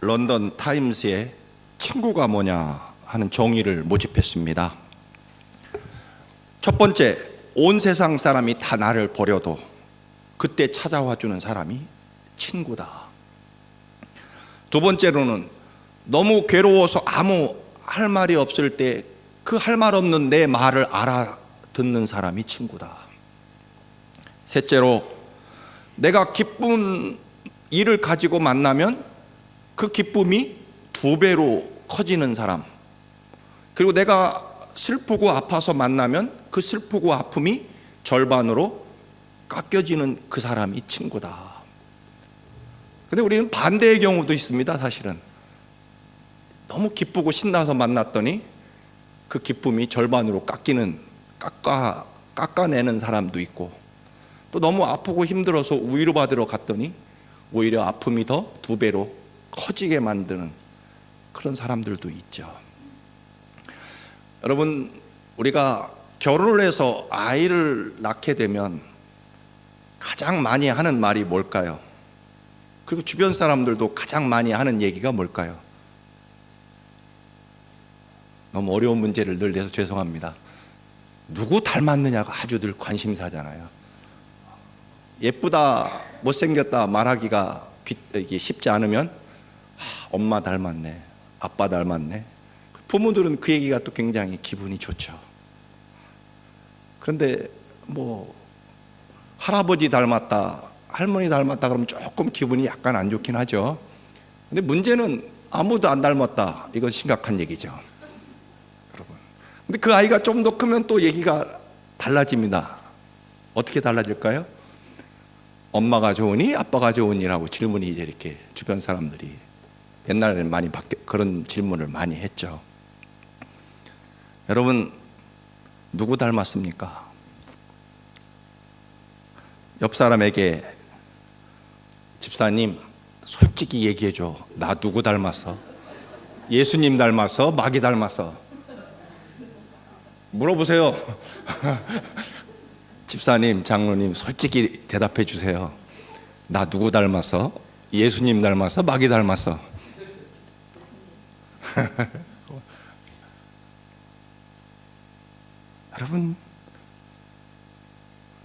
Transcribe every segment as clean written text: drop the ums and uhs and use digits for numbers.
런던 타임스에 친구가 뭐냐 하는 정의를 모집했습니다. 첫 번째, 온 세상 사람이 다 나를 버려도 그때 찾아와 주는 사람이 친구다. 두 번째로는 너무 괴로워서 아무 할 말이 없을 때 그 할 말 없는 내 말을 알아듣는 사람이 친구다. 셋째로, 내가 기쁜 일을 가지고 만나면 그 기쁨이 2배로 커지는 사람, 그리고 내가 슬프고 아파서 만나면 그 슬프고 아픔이 절반으로 깎여지는 그 사람이 친구다. 근데 우리는 반대의 경우도 있습니다. 사실은 너무 기쁘고 신나서 만났더니 그 기쁨이 절반으로 깎아내는 사람도 있고, 또 너무 아프고 힘들어서 위로받으러 갔더니 오히려 아픔이 더 2배로 커지게 만드는 그런 사람들도 있죠. 여러분, 우리가 결혼을 해서 아이를 낳게 되면 가장 많이 하는 말이 뭘까요? 그리고 주변 사람들도 가장 많이 하는 얘기가 뭘까요? 너무 어려운 문제를 늘 내서 죄송합니다. 누구 닮았느냐가 아주 늘 관심사잖아요. 예쁘다, 못생겼다 말하기가 이게 쉽지 않으면 엄마 닮았네, 아빠 닮았네. 부모들은 그 얘기가 또 굉장히 기분이 좋죠. 그런데 뭐 할아버지 닮았다, 할머니 닮았다 그러면 조금 기분이 약간 안 좋긴 하죠. 근데 문제는 아무도 안 닮았다, 이건 심각한 얘기죠, 여러분. 근데 그 아이가 좀 더 크면 또 얘기가 달라집니다. 어떻게 달라질까요? 엄마가 좋으니 아빠가 좋으니라고 질문이 이제 이렇게 주변 사람들이 옛날에는 많이 그런 질문을 많이 했죠. 여러분, 누구 닮았습니까? 옆 사람에게, 집사님 솔직히 얘기해줘, 나 누구 닮았어? 예수님 닮았어? 마귀 닮았어? 물어보세요. 집사님, 장로님 솔직히 대답해 주세요. 나 누구 닮았어? 예수님 닮았어? 마귀 닮았어? 여러분,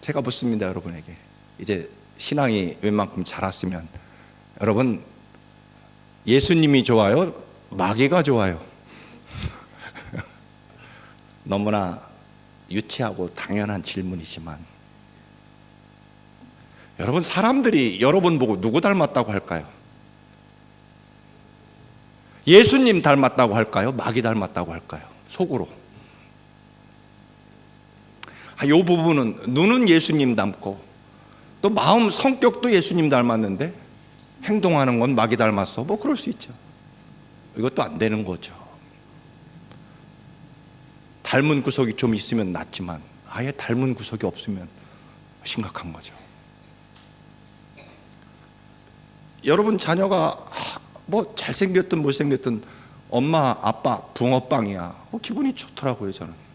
제가 묻습니다. 여러분에게, 이제 신앙이 웬만큼 자랐으면, 여러분, 예수님이 좋아요? 마귀가 좋아요? 너무나 유치하고 당연한 질문이지만, 여러분, 사람들이 여러분 보고 누구 닮았다고 할까요? 예수님 닮았다고 할까요? 마귀 닮았다고 할까요? 속으로. 이 부분은 눈은 예수님 닮고 또 마음 성격도 예수님 닮았는데 행동하는 건 마귀 닮았어, 뭐 그럴 수 있죠. 이것도 안 되는 거죠. 닮은 구석이 좀 있으면 낫지만 아예 닮은 구석이 없으면 심각한 거죠. 여러분 자녀가 뭐 잘생겼든 못생겼든 엄마 아빠 붕어빵이야, 기분이 좋더라고요, 저는.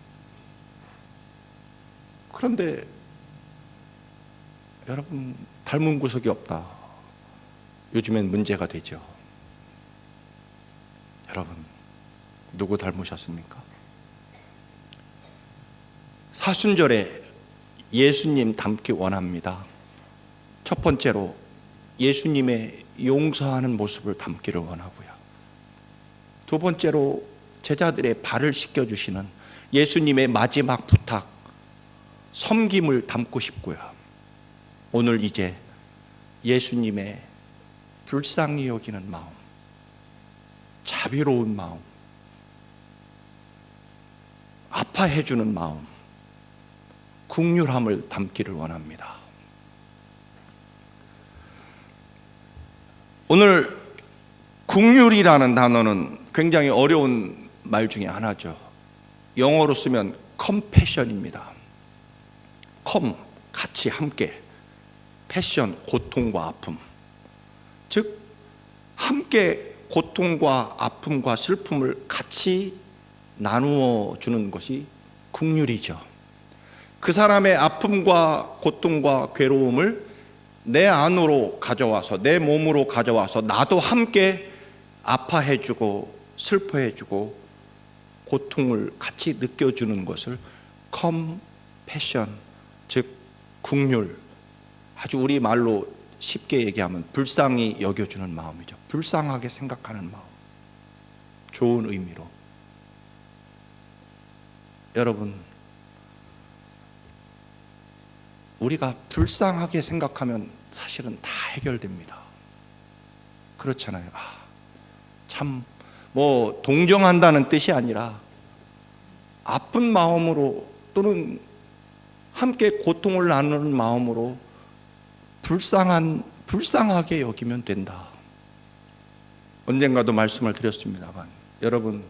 그런데 여러분, 닮은 구석이 없다, 요즘엔 문제가 되죠. 여러분, 누구 닮으셨습니까? 사순절에 예수님 닮기 원합니다. 첫 번째로 예수님의 용서하는 모습을 담기를 원하고요. 두 번째로 제자들의 발을 씻겨주시는 예수님의 마지막 부탁, 섬김을 담고 싶고요. 오늘 이제 예수님의 불쌍히 여기는 마음, 자비로운 마음, 아파해주는 마음, 긍휼함을 담기를 원합니다. 오늘 긍휼이라는 단어는 굉장히 어려운 말 중에 하나죠. 영어로 쓰면 compassion입니다. 같이 함께, 패션, 고통과 아픔. 즉 함께 고통과 아픔과 슬픔을 같이 나누어 주는 것이 긍휼이죠. 그 사람의 아픔과 고통과 괴로움을 내 안으로 가져와서, 내 몸으로 가져와서 나도 함께 아파해주고 슬퍼해주고 고통을 같이 느껴주는 것을 컴패션, 즉 긍휼, 아주 우리 말로 쉽게 얘기하면 불쌍히 여겨주는 마음이죠. 불쌍하게 생각하는 마음, 좋은 의미로. 여러분, 우리가 불쌍하게 생각하면 사실은 다 해결됩니다. 그렇잖아요. 참 동정한다는 뜻이 아니라 아픈 마음으로 또는 함께 고통을 나누는 마음으로 불쌍하게 여기면 된다. 언젠가도 말씀을 드렸습니다만, 여러분,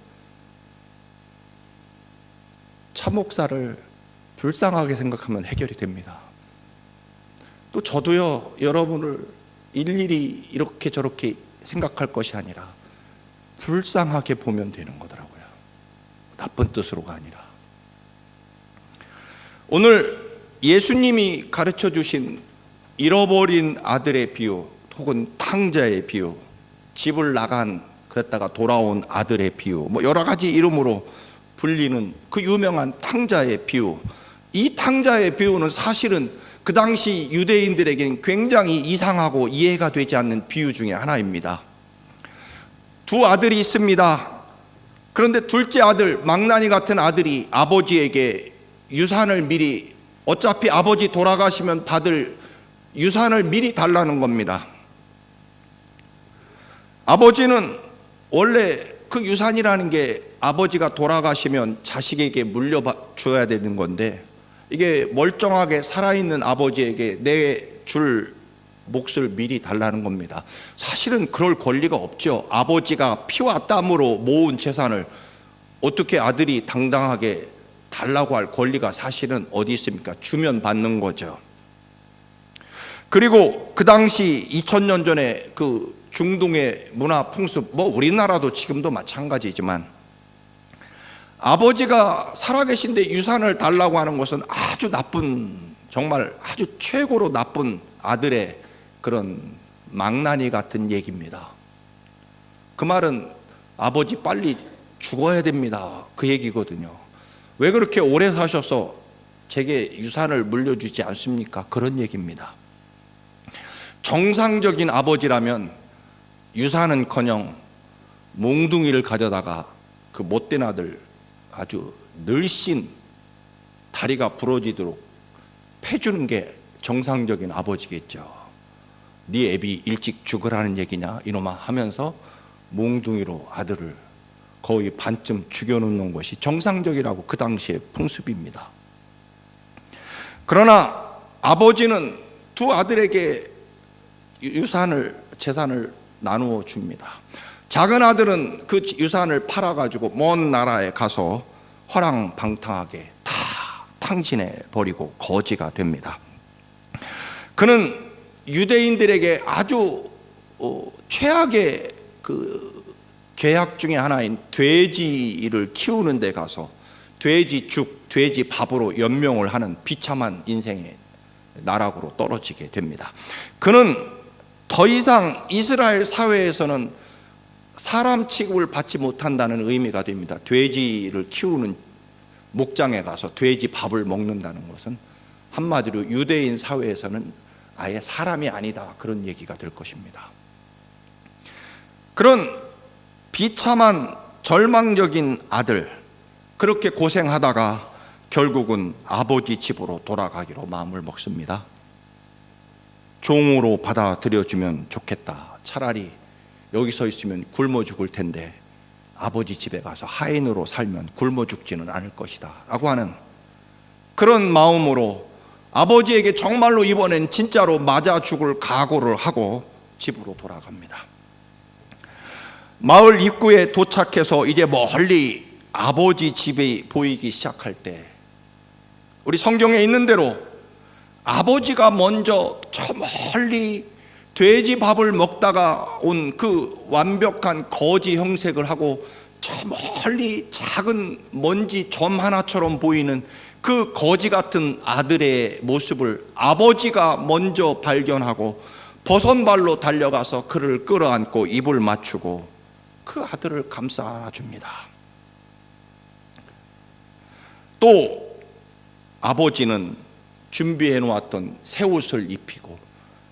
참목사를 불쌍하게 생각하면 해결이 됩니다. 또 저도요, 여러분을 일일이 이렇게 저렇게 생각할 것이 아니라 불쌍하게 보면 되는 거더라고요. 나쁜 뜻으로가 아니라. 오늘 예수님이 가르쳐 주신 잃어버린 아들의 비유, 혹은 탕자의 비유, 집을 나간 그랬다가 돌아온 아들의 비유, 여러 가지 이름으로 불리는 그 유명한 탕자의 비유. 이 탕자의 비유는 사실은 그 당시 유대인들에게는 굉장히 이상하고 이해가 되지 않는 비유 중에 하나입니다. 두 아들이 있습니다. 그런데 둘째 아들, 망나니 같은 아들이 아버지에게 유산을 미리, 어차피 아버지 돌아가시면 받을 유산을 미리 달라는 겁니다. 아버지는 원래 그 유산이라는 게 아버지가 돌아가시면 자식에게 물려줘야 되는 건데, 이게 멀쩡하게 살아있는 아버지에게 내 줄 몫을 미리 달라는 겁니다. 사실은 그럴 권리가 없죠. 아버지가 피와 땀으로 모은 재산을 어떻게 아들이 당당하게 달라고 할 권리가 사실은 어디 있습니까? 주면 받는 거죠. 그리고 그 당시 2000년 전에 그 중동의 문화 풍습, 우리나라도 지금도 마찬가지지만, 아버지가 살아계신데 유산을 달라고 하는 것은 아주 나쁜, 정말 아주 최고로 나쁜 아들의 그런 망나니 같은 얘기입니다. 그 말은 아버지 빨리 죽어야 됩니다, 그 얘기거든요. 왜 그렇게 오래 사셔서 제게 유산을 물려주지 않습니까? 그런 얘기입니다. 정상적인 아버지라면 유산은커녕 몽둥이를 가져다가 그 못된 아들 아주 늘씬 다리가 부러지도록 패주는 게 정상적인 아버지겠죠. 네 애비 일찍 죽으라는 얘기냐 이놈아 하면서 몽둥이로 아들을 거의 반쯤 죽여놓는 것이 정상적이라고 그 당시의 풍습입니다. 그러나 아버지는 두 아들에게 재산을 나누어 줍니다. 작은 아들은 그 유산을 팔아가지고 먼 나라에 가서 허랑방탕하게 다 탕진해 버리고 거지가 됩니다. 그는 유대인들에게 아주 최악의 그 죄악 중에 하나인 돼지를 키우는 데 가서 돼지죽, 돼지 밥으로 연명을 하는 비참한 인생의 나락으로 떨어지게 됩니다. 그는 더 이상 이스라엘 사회에서는 사람 취급을 받지 못한다는 의미가 됩니다. 돼지를 키우는 목장에 가서 돼지 밥을 먹는다는 것은 한마디로 유대인 사회에서는 아예 사람이 아니다, 그런 얘기가 될 것입니다. 그런 비참한 절망적인 아들, 그렇게 고생하다가 결국은 아버지 집으로 돌아가기로 마음을 먹습니다. 종으로 받아들여주면 좋겠다, 차라리 여기서 있으면 굶어 죽을 텐데 아버지 집에 가서 하인으로 살면 굶어 죽지는 않을 것이다 라고 하는 그런 마음으로 아버지에게 정말로 이번엔 진짜로 맞아 죽을 각오를 하고 집으로 돌아갑니다. 마을 입구에 도착해서 이제 멀리 아버지 집이 보이기 시작할 때, 우리 성경에 있는 대로 아버지가 먼저 저 멀리 돼지 밥을 먹다가 온 그 완벽한 거지 형색을 하고 저 멀리 작은 먼지 점 하나처럼 보이는 그 거지 같은 아들의 모습을 아버지가 먼저 발견하고 버선발로 달려가서 그를 끌어안고 입을 맞추고 그 아들을 감싸 안아줍니다. 또 아버지는 준비해 놓았던 새 옷을 입히고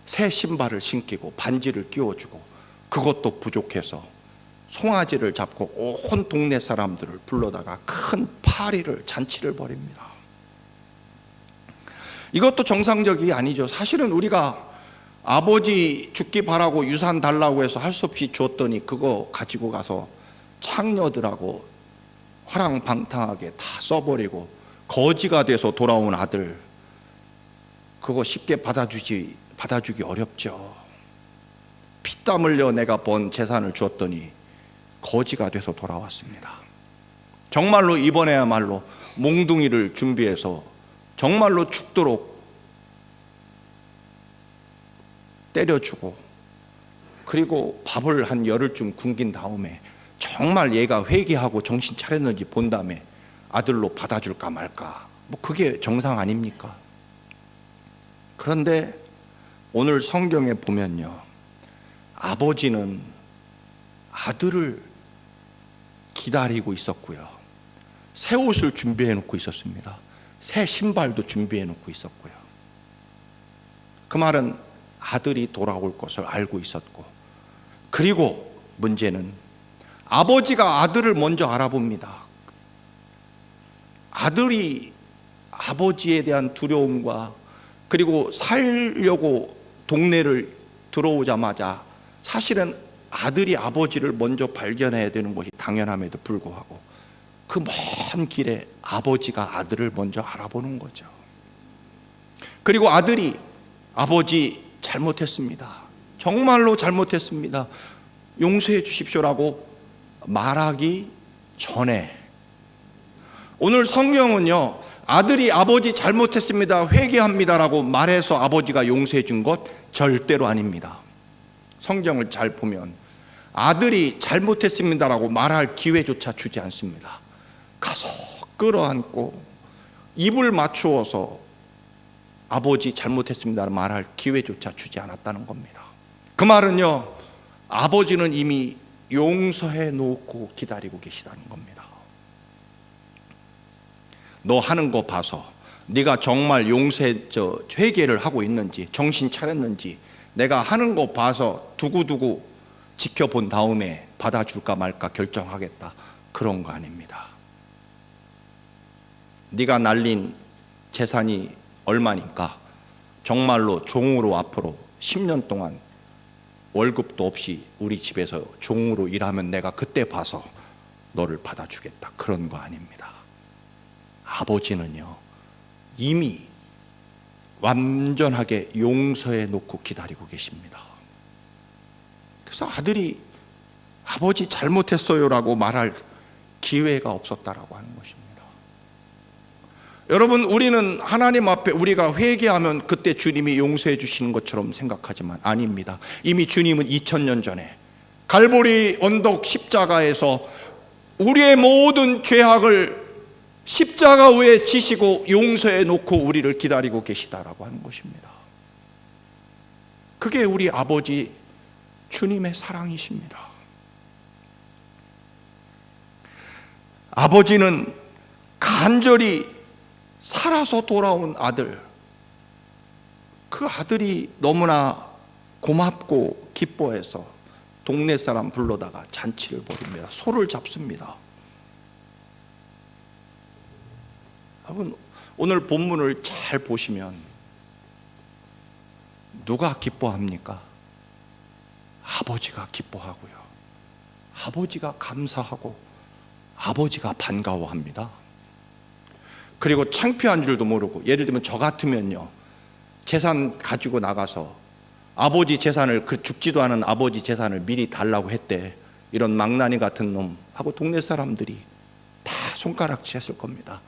새 신발을 신기고 반지를 끼워주고, 그것도 부족해서 송아지를 잡고 온 동네 사람들을 불러다가 큰 파리를, 잔치를 벌입니다. 이것도 정상적이 아니죠. 사실은 우리가 아버지 죽기 바라고 유산 달라고 해서 할 수 없이 줬더니 그거 가지고 가서 창녀들하고 화랑방탕하게 다 써버리고 거지가 돼서 돌아온 아들, 그거 쉽게 받아주기 어렵죠. 피땀 흘려 내가 번 재산을 주었더니 거지가 돼서 돌아왔습니다. 정말로 이번에야말로 몽둥이를 준비해서 정말로 죽도록 때려주고, 그리고 밥을 한 열흘쯤 굶긴 다음에 정말 얘가 회개하고 정신 차렸는지 본 다음에 아들로 받아줄까 말까, 뭐 그게 정상 아닙니까? 그런데 오늘 성경에 보면요, 아버지는 아들을 기다리고 있었고요, 새 옷을 준비해 놓고 있었습니다. 새 신발도 준비해 놓고 있었고요. 그 말은 아들이 돌아올 것을 알고 있었고, 그리고 문제는 아버지가 아들을 먼저 알아봅니다. 아들이 아버지에 대한 두려움과, 그리고 살려고 동네를 들어오자마자 사실은 아들이 아버지를 먼저 발견해야 되는 것이 당연함에도 불구하고 그 먼 길에 아버지가 아들을 먼저 알아보는 거죠. 그리고 아들이 아버지 잘못했습니다, 정말로 잘못했습니다, 용서해 주십시오라고 말하기 전에, 오늘 성경은요, 아들이 아버지 잘못했습니다, 회개합니다라고 말해서 아버지가 용서해 준 것 절대로 아닙니다. 성경을 잘 보면 아들이 잘못했습니다라고 말할 기회조차 주지 않습니다. 가서 끌어안고 입을 맞추어서 아버지 잘못했습니다 말할 기회조차 주지 않았다는 겁니다. 그 말은요, 아버지는 이미 용서해 놓고 기다리고 계시다는 겁니다. 너 하는 거 봐서 네가 정말 회개를 하고 있는지, 정신 차렸는지 내가 하는 거 봐서 두고두고 지켜본 다음에 받아줄까 말까 결정하겠다, 그런 거 아닙니다. 네가 날린 재산이 얼마니까 정말로 종으로 앞으로 10년 동안 월급도 없이 우리 집에서 종으로 일하면 내가 그때 봐서 너를 받아주겠다, 그런 거 아닙니다. 아버지는요, 이미 완전하게 용서해 놓고 기다리고 계십니다. 그래서 아들이 아버지 잘못했어요라고 말할 기회가 없었다라고 하는 것입니다. 여러분, 우리는 하나님 앞에 우리가 회개하면 그때 주님이 용서해 주시는 것처럼 생각하지만 아닙니다. 이미 주님은 2000년 전에 갈보리 언덕 십자가에서 우리의 모든 죄악을 십자가 위에 지시고 용서해 놓고 우리를 기다리고 계시다라고 하는 것입니다. 그게 우리 아버지 주님의 사랑이십니다. 아버지는 간절히 살아서 돌아온 아들, 그 아들이 너무나 고맙고 기뻐해서 동네 사람 불러다가 잔치를 벌입니다. 소를 잡습니다. 여러분, 오늘 본문을 잘 보시면 누가 기뻐합니까? 아버지가 기뻐하고요, 아버지가 감사하고 아버지가 반가워합니다. 그리고 창피한 줄도 모르고, 예를 들면 저 같으면요, 재산 가지고 나가서 아버지 재산을, 그 죽지도 않은 아버지 재산을 미리 달라고 했대, 이런 망나니 같은 놈 하고 동네 사람들이 다 손가락질 했을 겁니다.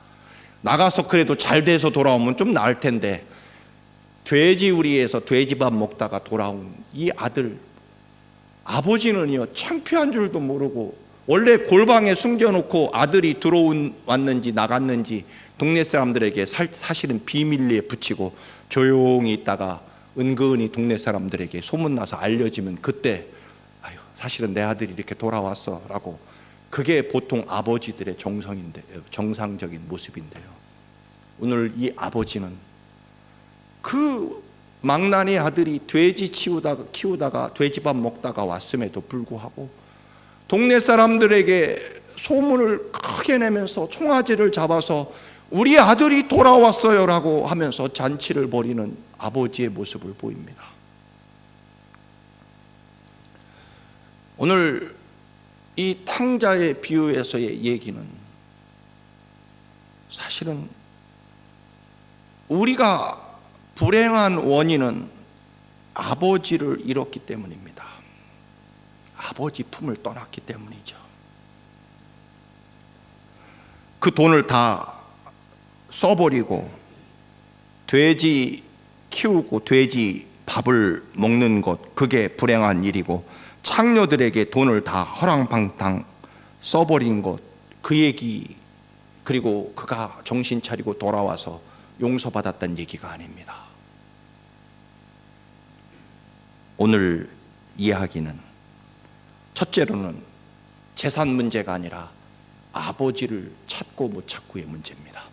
나가서 그래도 잘 돼서 돌아오면 좀 나을 텐데, 돼지우리에서 돼지밥 먹다가 돌아온 이 아들, 아버지는요 창피한 줄도 모르고, 원래 골방에 숨겨놓고 아들이 들어왔는지 나갔는지 동네 사람들에게 사실은 비밀리에 붙이고 조용히 있다가 은근히 동네 사람들에게 소문나서 알려지면 그때 사실은 내 아들이 이렇게 돌아왔어 라고, 그게 보통 아버지들의 정상적인 모습인데요. 오늘 이 아버지는 그 망나니 아들이 돼지 키우다가 돼지밥 먹다가 왔음에도 불구하고 동네 사람들에게 소문을 크게 내면서 송아지를 잡아서 우리 아들이 돌아왔어요 라고 하면서 잔치를 벌이는 아버지의 모습을 보입니다. 오늘 이 탕자의 비유에서의 얘기는 사실은 우리가 불행한 원인은 아버지를 잃었기 때문입니다. 아버지 품을 떠났기 때문이죠. 그 돈을 다 써버리고 돼지 키우고 돼지 밥을 먹는 것, 그게 불행한 일이고 창녀들에게 돈을 다 허랑방탕 써버린 것, 그 얘기, 그리고 그가 정신 차리고 돌아와서 용서받았다는 얘기가 아닙니다. 오늘 이야기는 첫째로는 재산 문제가 아니라 아버지를 찾고 못 찾고의 문제입니다.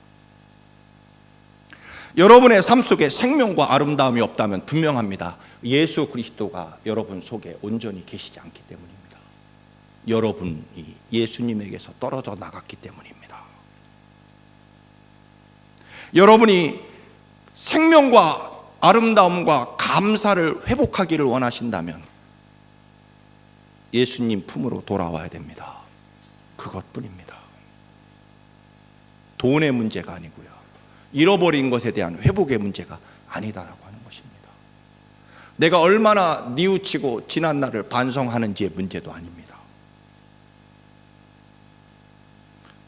여러분의 삶 속에 생명과 아름다움이 없다면 분명합니다. 예수 그리스도가 여러분 속에 온전히 계시지 않기 때문입니다. 여러분이 예수님에게서 떨어져 나갔기 때문입니다. 여러분이 생명과 아름다움과 감사를 회복하기를 원하신다면 예수님 품으로 돌아와야 됩니다. 그것뿐입니다. 돈의 문제가 아니고요, 잃어버린 것에 대한 회복의 문제가 아니다라고 하는 것입니다. 내가 얼마나 뉘우치고 지난 날을 반성하는지의 문제도 아닙니다.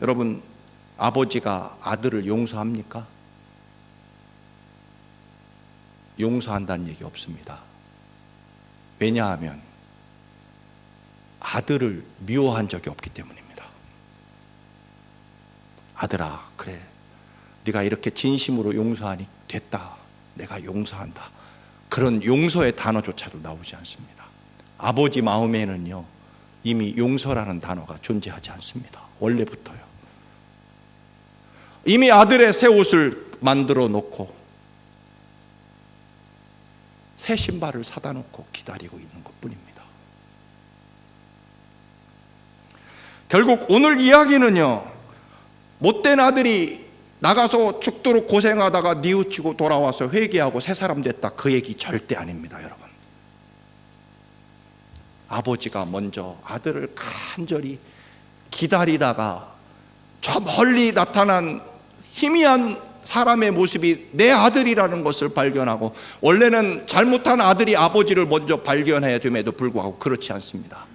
여러분, 아버지가 아들을 용서합니까? 용서한다는 얘기 없습니다. 왜냐하면 아들을 미워한 적이 없기 때문입니다. 아들아, 그래, 네가 이렇게 진심으로 용서하니 됐다, 내가 용서한다, 그런 용서의 단어조차도 나오지 않습니다. 아버지 마음에는요, 이미 용서라는 단어가 존재하지 않습니다. 원래부터요. 이미 아들의 새 옷을 만들어 놓고 새 신발을 사다 놓고 기다리고 있는 것뿐입니다. 결국 오늘 이야기는요, 못된 아들이 나가서 죽도록 고생하다가 뉘우치고 돌아와서 회개하고 새 사람 됐다, 그 얘기 절대 아닙니다. 여러분, 아버지가 먼저 아들을 간절히 기다리다가 저 멀리 나타난 희미한 사람의 모습이 내 아들이라는 것을 발견하고, 원래는 잘못한 아들이 아버지를 먼저 발견해야 됨에도 불구하고 그렇지 않습니다.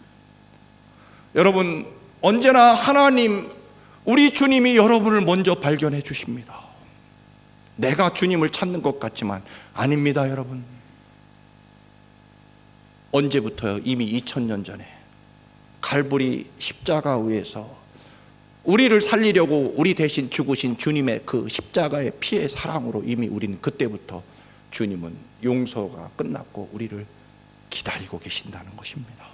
여러분, 언제나 하나님, 우리 주님이 여러분을 먼저 발견해 주십니다. 내가 주님을 찾는 것 같지만 아닙니다. 여러분, 언제부터요? 이미 2000년 전에 갈보리 십자가 위에서 우리를 살리려고 우리 대신 죽으신 주님의 그 십자가의 피의 사랑으로 이미 우리는 그때부터 주님은 용서가 끝났고 우리를 기다리고 계신다는 것입니다.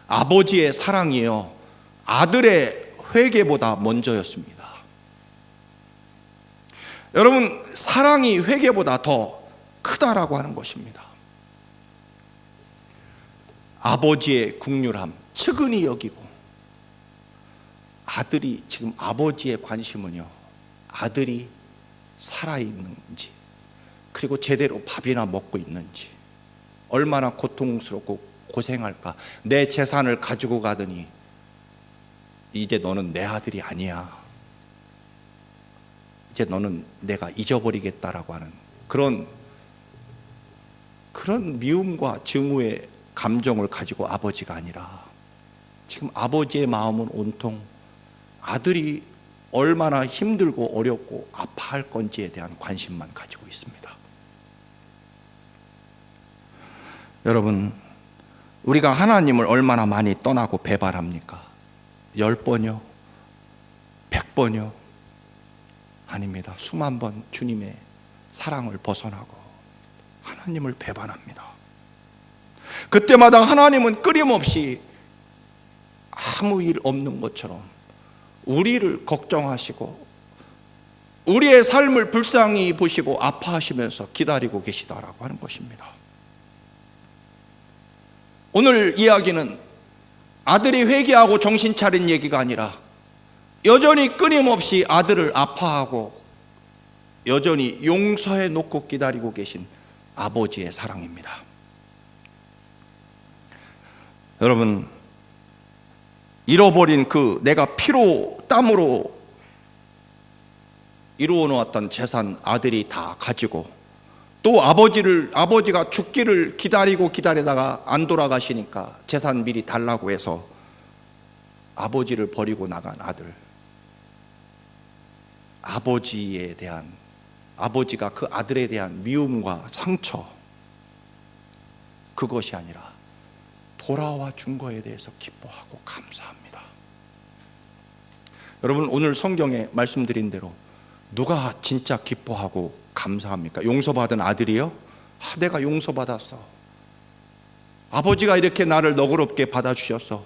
아버지의 사랑이요, 아들의 회개보다 먼저였습니다. 여러분, 사랑이 회개보다 더 크다라고 하는 것입니다. 아버지의 국률함, 측은히 여기고, 아들이, 지금 아버지의 관심은요, 아들이 살아있는지, 그리고 제대로 밥이나 먹고 있는지, 얼마나 고통스럽고 고생할까. 내 재산을 가지고 가더니 이제 너는 내 아들이 아니야, 이제 너는 내가 잊어버리겠다라고 하는 그런 미움과 증오의 감정을 가지고 아버지가 아니라, 지금 아버지의 마음은 온통 아들이 얼마나 힘들고 어렵고 아파할 건지에 대한 관심만 가지고 있습니다. 여러분, 우리가 하나님을 얼마나 많이 떠나고 배반합니까? 10번이요? 100번이요? 아닙니다. 수만 번 주님의 사랑을 벗어나고 하나님을 배반합니다. 그때마다 하나님은 끊임없이 아무 일 없는 것처럼 우리를 걱정하시고 우리의 삶을 불쌍히 보시고 아파하시면서 기다리고 계시다라고 하는 것입니다. 오늘 이야기는 아들이 회개하고 정신 차린 얘기가 아니라 여전히 끊임없이 아들을 아파하고 여전히 용서해 놓고 기다리고 계신 아버지의 사랑입니다. 여러분, 잃어버린 그 내가 피로 땀으로 이루어 놓았던 재산 아들이 다 가지고 또 아버지가 죽기를 기다리다가 안 돌아가시니까 재산 미리 달라고 해서 아버지를 버리고 나간 아들, 아버지가 그 아들에 대한 미움과 상처, 그것이 아니라 돌아와 준 거에 대해서 기뻐하고 감사합니다. 여러분, 오늘 성경에 말씀드린 대로 누가 진짜 기뻐하고 감사합니까? 용서받은 아들이요? 내가 용서받았어. 아버지가 이렇게 나를 너그럽게 받아주셨어.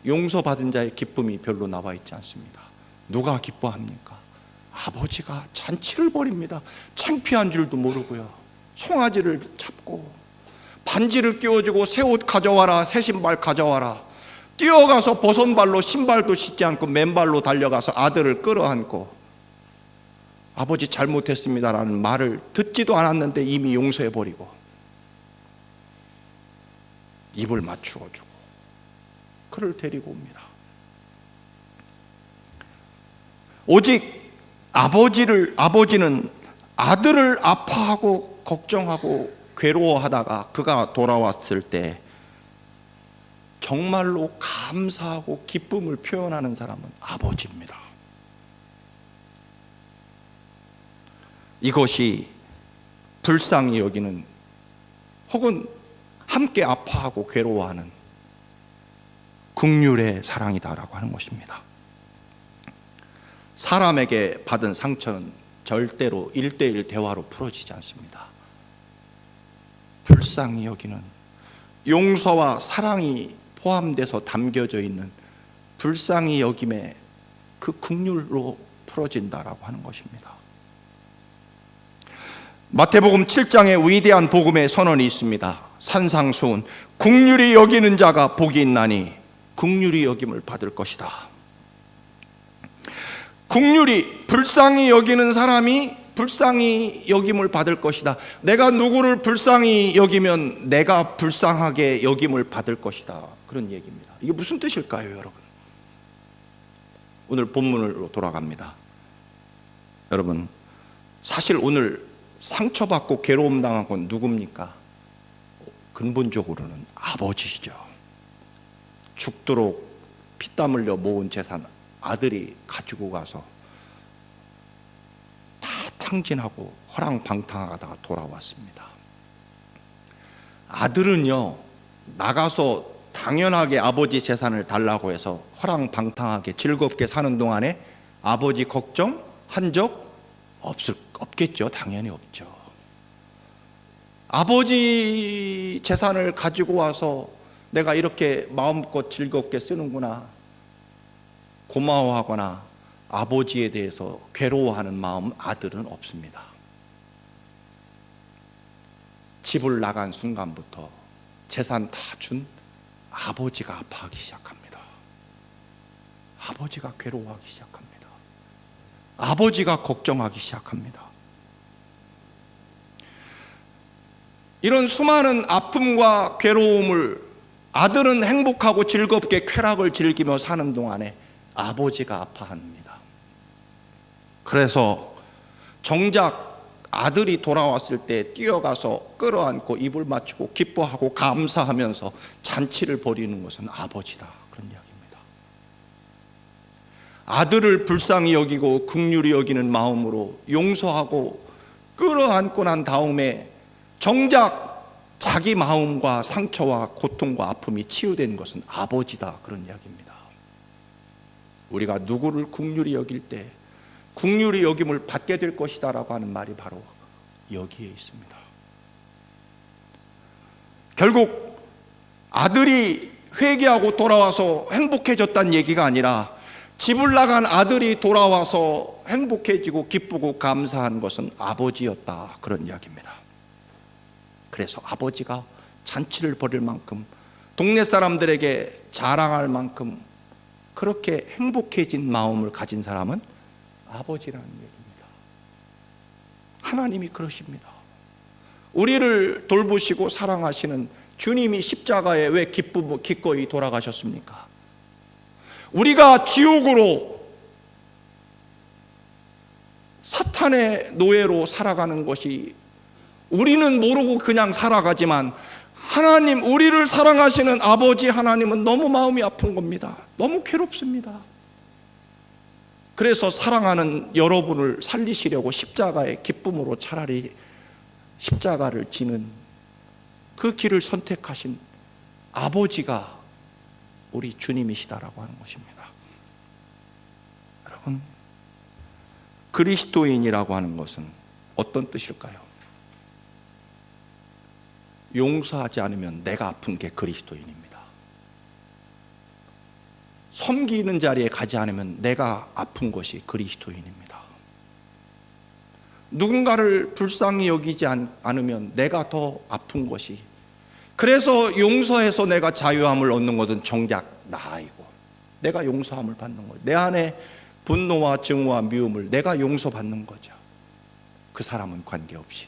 용서받은 자의 기쁨이 별로 나와 있지 않습니다. 누가 기뻐합니까? 아버지가 잔치를 벌입니다. 창피한 줄도 모르고요. 송아지를 잡고 반지를 끼워주고 새 옷 가져와라, 새 신발 가져와라. 뛰어가서 버선발로 신발도 신지 않고 맨발로 달려가서 아들을 끌어안고 아버지 잘못했습니다라는 말을 듣지도 않았는데 이미 용서해버리고 입을 맞추어주고 그를 데리고 옵니다. 오직 아버지는 아들을 아파하고 걱정하고 괴로워하다가 그가 돌아왔을 때 정말로 감사하고 기쁨을 표현하는 사람은 아버지입니다. 이것이 불쌍히 여기는 혹은 함께 아파하고 괴로워하는 긍휼의 사랑이다라고 하는 것입니다. 사람에게 받은 상처는 절대로 1대1 대화로 풀어지지 않습니다. 불쌍히 여기는 용서와 사랑이 포함돼서 담겨져 있는 불쌍히 여김의 그 긍휼로 풀어진다라고 하는 것입니다. 마태복음 7장에 위대한 복음의 선언이 있습니다. 산상수훈, 긍휼히 여기는 자가 복이 있나니 긍휼히 여김을 받을 것이다. 긍휼히 불쌍히 여기는 사람이 불쌍히 여김을 받을 것이다. 내가 누구를 불쌍히 여기면 내가 불쌍하게 여김을 받을 것이다. 그런 얘기입니다. 이게 무슨 뜻일까요, 여러분? 오늘 본문으로 돌아갑니다. 여러분, 사실 오늘 상처받고 괴로움 당한 건 누굽니까? 근본적으로는 아버지시죠. 죽도록 피땀 흘려 모은 재산 아들이 가지고 가서 다 탕진하고 허랑방탕하다가 돌아왔습니다. 아들은요, 나가서 당연하게 아버지 재산을 달라고 해서 허랑방탕하게 즐겁게 사는 동안에 아버지 걱정한 적 없겠죠. 당연히 없죠. 아버지 재산을 가지고 와서 내가 이렇게 마음껏 즐겁게 쓰는구나, 고마워하거나 아버지에 대해서 괴로워하는 마음 아들은 없습니다. 집을 나간 순간부터 재산 다 준 아버지가 아파하기 시작합니다. 아버지가 괴로워하기 시작합니다. 아버지가 걱정하기 시작합니다. 이런 수많은 아픔과 괴로움을 아들은 행복하고 즐겁게 쾌락을 즐기며 사는 동안에 아버지가 아파합니다. 그래서 정작 아들이 돌아왔을 때 뛰어가서 끌어안고 입을 맞추고 기뻐하고 감사하면서 잔치를 벌이는 것은 아버지다, 그런 이야기입니다. 아들을 불쌍히 여기고 긍휼히 여기는 마음으로 용서하고 끌어안고 난 다음에 정작 자기 마음과 상처와 고통과 아픔이 치유된 것은 아버지다, 그런 이야기입니다. 우리가 누구를 긍휼히 여길 때 긍휼히 여김을 받게 될 것이다 라고 하는 말이 바로 여기에 있습니다. 결국 아들이 회개하고 돌아와서 행복해졌다는 얘기가 아니라 집을 나간 아들이 돌아와서 행복해지고 기쁘고 감사한 것은 아버지였다, 그런 이야기입니다. 그래서 아버지가 잔치를 벌일 만큼, 동네 사람들에게 자랑할 만큼 그렇게 행복해진 마음을 가진 사람은 아버지라는 얘기입니다. 하나님이 그러십니다. 우리를 돌보시고 사랑하시는 주님이 십자가에 왜 기꺼이 돌아가셨습니까? 우리가 지옥으로, 사탄의 노예로 살아가는 것이, 우리는 모르고 그냥 살아가지만 하나님, 우리를 사랑하시는 아버지 하나님은 너무 마음이 아픈 겁니다. 너무 괴롭습니다. 그래서 사랑하는 여러분을 살리시려고 십자가의 기쁨으로 차라리 십자가를 지는 그 길을 선택하신 아버지가 우리 주님이시다라고 하는 것입니다. 여러분, 그리스도인이라고 하는 것은 어떤 뜻일까요? 용서하지 않으면 내가 아픈 게 그리스도인입니다. 섬기는 자리에 가지 않으면 내가 아픈 것이 그리스도인입니다. 누군가를 불쌍히 여기지 않으면 내가 더 아픈 것이, 그래서 용서해서 내가 자유함을 얻는 것은 정작 나이고, 내가 용서함을 받는 거예요. 내 안에 분노와 증오와 미움을 내가 용서받는 거죠. 그 사람은 관계없이.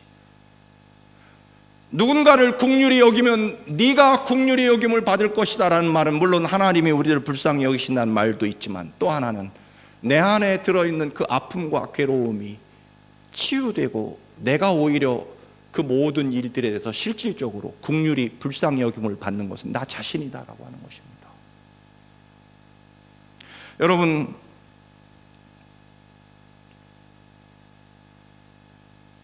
누군가를 긍휼히 여기면 네가 긍휼히 여김을 받을 것이다 라는 말은 물론 하나님이 우리를 불쌍히 여기신다는 말도 있지만, 또 하나는 내 안에 들어있는 그 아픔과 괴로움이 치유되고 내가 오히려 그 모든 일들에 대해서 실질적으로 긍휼히 불쌍히 여김을 받는 것은 나 자신이다라고 하는 것입니다. 여러분,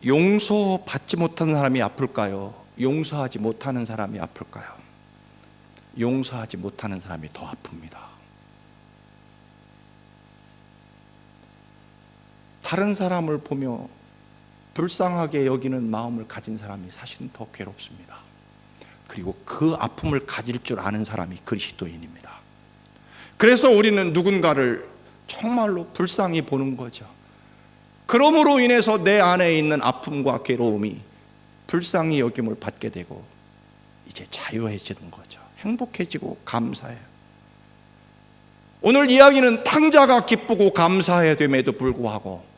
용서받지 못하는 사람이 아플까요? 용서하지 못하는 사람이 아플까요? 용서하지 못하는 사람이 더 아픕니다. 다른 사람을 보며 불쌍하게 여기는 마음을 가진 사람이 사실은 더 괴롭습니다. 그리고 그 아픔을 가질 줄 아는 사람이 그리스도인입니다. 그래서 우리는 누군가를 정말로 불쌍히 보는 거죠. 그러므로 인해서 내 안에 있는 아픔과 괴로움이 불쌍히 여김을 받게 되고 이제 자유해지는 거죠. 행복해지고 감사해요. 오늘 이야기는 탕자가 기쁘고 감사해야 됨에도 불구하고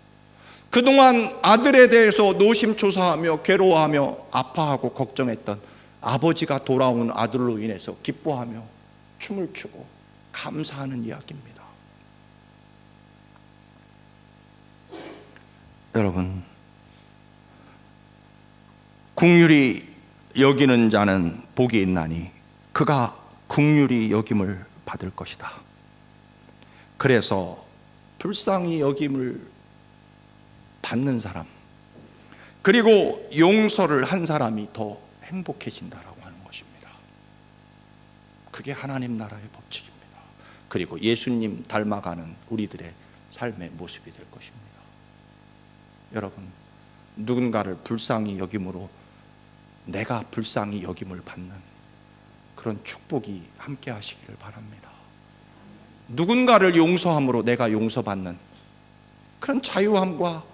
그동안 아들에 대해서 노심초사하며 괴로워하며 아파하고 걱정했던 아버지가 돌아온 아들로 인해서 기뻐하며 춤을 추고 감사하는 이야기입니다. 여러분, 긍휼히 여기는 자는 복이 있나니 그가 긍휼히 여김을 받을 것이다. 그래서 불쌍히 여김을 받는 사람, 그리고 용서를 한 사람이 더 행복해진다라고 하는 것입니다. 그게 하나님 나라의 법칙입니다. 그리고 예수님 닮아가는 우리들의 삶의 모습이 될 것입니다. 여러분, 누군가를 불쌍히 여김으로 내가 불쌍히 여김을 받는 그런 축복이 함께 하시기를 바랍니다. 누군가를 용서함으로 내가 용서받는 그런 자유함과,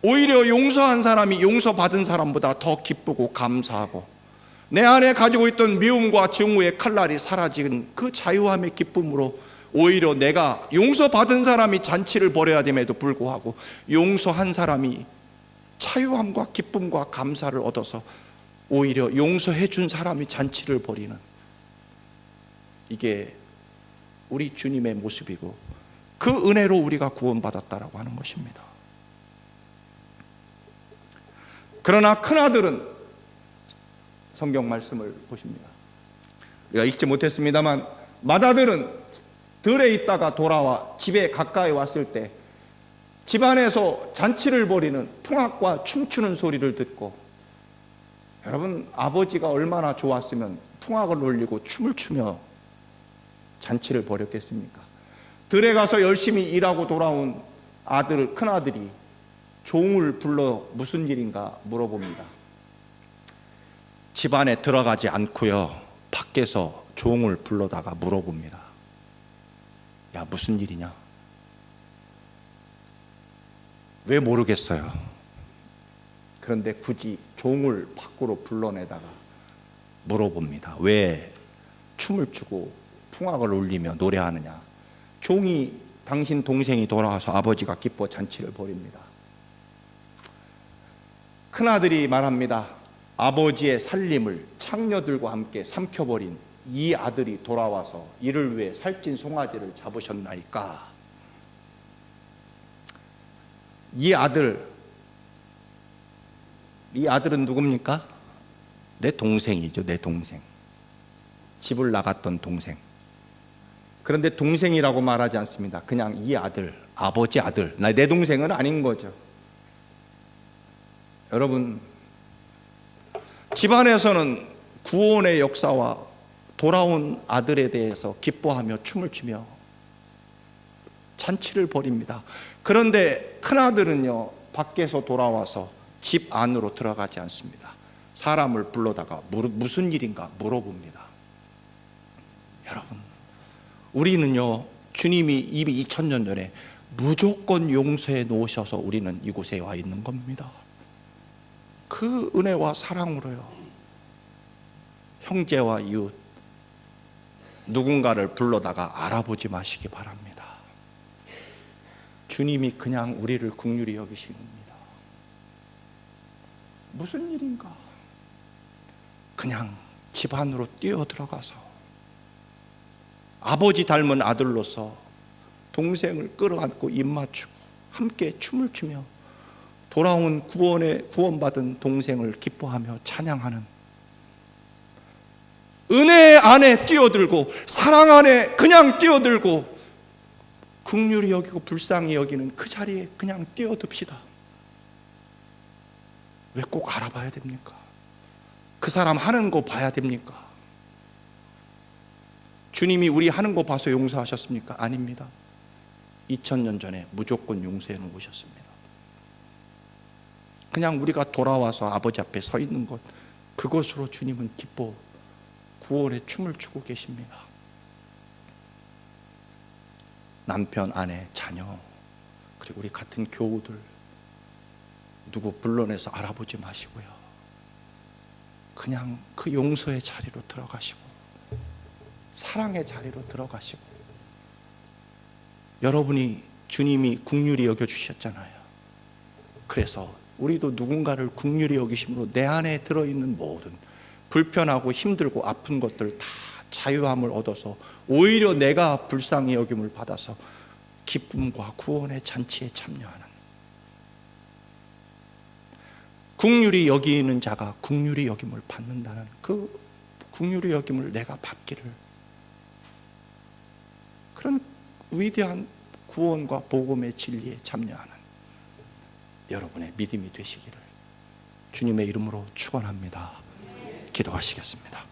오히려 용서한 사람이 용서받은 사람보다 더 기쁘고 감사하고 내 안에 가지고 있던 미움과 증오의 칼날이 사라진 그 자유함의 기쁨으로 오히려 내가 용서받은 사람이 잔치를 벌여야 됨에도 불구하고 용서한 사람이 자유함과 기쁨과 감사를 얻어서 오히려 용서해 준 사람이 잔치를 벌이는, 이게 우리 주님의 모습이고 그 은혜로 우리가 구원받았다라고 하는 것입니다. 그러나 큰아들은, 성경 말씀을 보십니다. 우리가 읽지 못했습니다만 맏아들은 들에 있다가 돌아와 집에 가까이 왔을 때 집안에서 잔치를 벌이는 풍악과 춤추는 소리를 듣고, 여러분, 아버지가 얼마나 좋았으면 풍악을 울리고 춤을 추며 잔치를 벌였겠습니까? 들에 가서 열심히 일하고 돌아온 큰아들이 종을 불러 무슨 일인가 물어봅니다. 집 안에 들어가지 않고요, 밖에서 종을 불러다가 물어봅니다. 야, 무슨 일이냐? 왜 모르겠어요. 그런데 굳이 종을 밖으로 불러내다가 물어봅니다. 왜 춤을 추고 풍악을 울리며 노래하느냐? 종이 당신 동생이 돌아와서 아버지가 기뻐 잔치를 벌입니다. 큰아들이 말합니다. 아버지의 살림을 창녀들과 함께 삼켜버린 이 아들이 돌아와서 이를 위해 살찐 송아지를 잡으셨나이까. 이 아들은 누굽니까? 내 동생이죠. 내 동생. 집을 나갔던 동생. 그런데 동생이라고 말하지 않습니다. 그냥 이 아들, 아버지 아들. 내 동생은 아닌 거죠. 여러분, 집안에서는 구원의 역사와 돌아온 아들에 대해서 기뻐하며 춤을 추며 잔치를 벌입니다. 그런데 큰아들은요, 밖에서 돌아와서 집 안으로 들어가지 않습니다. 사람을 불러다가 무슨 일인가 물어봅니다. 여러분, 우리는요, 주님이 이미 2000년 전에 무조건 용서해 놓으셔서 우리는 이곳에 와 있는 겁니다. 그 은혜와 사랑으로요, 형제와 이웃, 누군가를 불러다가 알아보지 마시기 바랍니다. 주님이 그냥 우리를 긍휼히 여기십니다. 무슨 일인가? 그냥 집 안으로 뛰어들어가서 아버지 닮은 아들로서 동생을 끌어안고 입맞추고 함께 춤을 추며 돌아온 구원받은 동생을 기뻐하며 찬양하는, 은혜 안에 뛰어들고 사랑 안에 그냥 뛰어들고 긍휼히 여기고 불쌍히 여기는 그 자리에 그냥 뛰어듭시다. 왜 꼭 알아봐야 됩니까? 그 사람 하는 거 봐야 됩니까? 주님이 우리 하는 거 봐서 용서하셨습니까? 아닙니다. 2000년 전에 무조건 용서해 놓으셨습니다. 그냥 우리가 돌아와서 아버지 앞에 서 있는 것, 그것으로 주님은 기뻐 구원의 춤을 추고 계십니다. 남편, 아내, 자녀, 그리고 우리 같은 교우들 누구 불러내서 알아보지 마시고요, 그냥 그 용서의 자리로 들어가시고 사랑의 자리로 들어가시고, 여러분이 주님이 긍휼히 여겨주셨잖아요. 그래서 우리도 누군가를 긍휼히 여기심으로 내 안에 들어있는 모든 불편하고 힘들고 아픈 것들 다 자유함을 얻어서 오히려 내가 불쌍히 여김을 받아서 기쁨과 구원의 잔치에 참여하는, 긍휼히 여기는 자가 긍휼히 여김을 받는다는 그 긍휼히 여김을 내가 받기를, 그런 위대한 구원과 복음의 진리에 참여하는 여러분의 믿음이 되시기를 주님의 이름으로 축원합니다. 기도하시겠습니다.